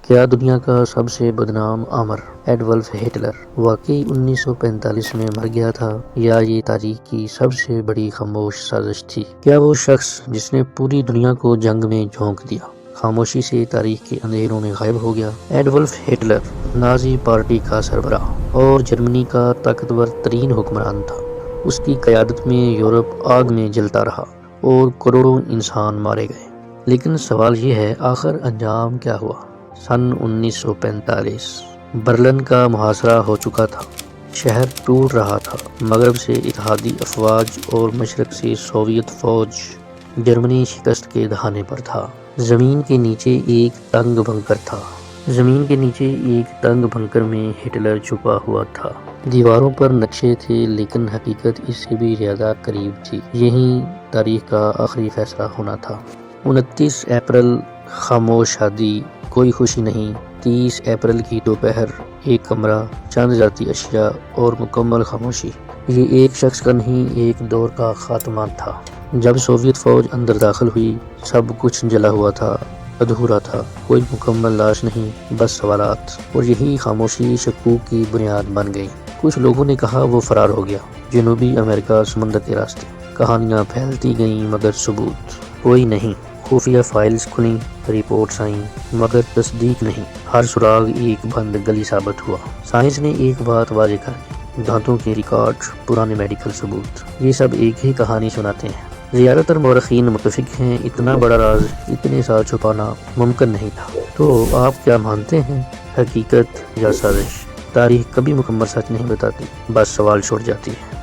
کیا دنیا کا سب سے بدنام آمر ایڈولف ہٹلر واقعی 1945 میں مر گیا تھا، یا یہ تاریخ کی سب سے بڑی خاموش سازش تھی؟ کیا وہ شخص جس نے پوری دنیا کو جنگ میں جھونک دیا خاموشی سے تاریخ کے اندھیروں میں غائب ہو گیا؟ ایڈولف ہٹلر نازی پارٹی کا سربراہ اور جرمنی کا طاقتور ترین حکمران تھا۔ اس کی قیادت میں یورپ آگ میں جلتا رہا اور کروڑوں انسان مارے گئے۔ لیکن سوال یہ ہے، آخر انجام کیا ہوا؟ سن 1945 برلن کا محاصرہ ہو چکا تھا، شہر ٹوٹ رہا تھا۔ مغرب سے اتحادی افواج اور مشرق سے سوویت فوج، جرمنی شکست کے دہانے پر تھا۔ زمین کے نیچے ایک تنگ بنکر میں ہٹلر چھپا ہوا تھا۔ دیواروں پر نقشے تھے، لیکن حقیقت اس سے بھی زیادہ قریب تھی۔ یہیں تاریخ کا آخری فیصلہ ہونا تھا۔ 29 اپریل، خاموش شادی، کوئی خوشی نہیں۔ 30 اپریل کی دوپہر، ایک کمرہ، چند ذاتی اشیاء اور مکمل خاموشی۔ یہ ایک شخص کا نہیں، ایک دور کا خاتمہ تھا۔ جب سوویت فوج اندر داخل ہوئی، سب کچھ جلا ہوا تھا، ادھورا تھا، کوئی مکمل لاش نہیں، بس سوالات۔ اور یہی خاموشی شکوک کی بنیاد بن گئی۔ کچھ لوگوں نے کہا وہ فرار ہو گیا، جنوبی امریکہ، سمندر کے راستے۔ کہانیاں پھیلتی گئیں، مگر ثبوت کوئی نہیں۔ خفیہ فائلز کھلیں، رپورٹس آئیں، مگر تصدیق نہیں۔ ہر سراغ ایک بند گلی ثابت ہوا۔ سائنس نے ایک بات واضح کر دی، دانتوں کے ریکارڈ، پرانے میڈیکل ثبوت، یہ سب ایک ہی کہانی سناتے ہیں۔ زیادہ تر مورخین متفق ہیں، اتنا بڑا راز اتنے سال چھپانا ممکن نہیں تھا۔ تو آپ کیا مانتے ہیں، حقیقت یا سازش؟ تاریخ کبھی مکمل سچ نہیں بتاتی، بس سوال چھوڑ جاتی ہے۔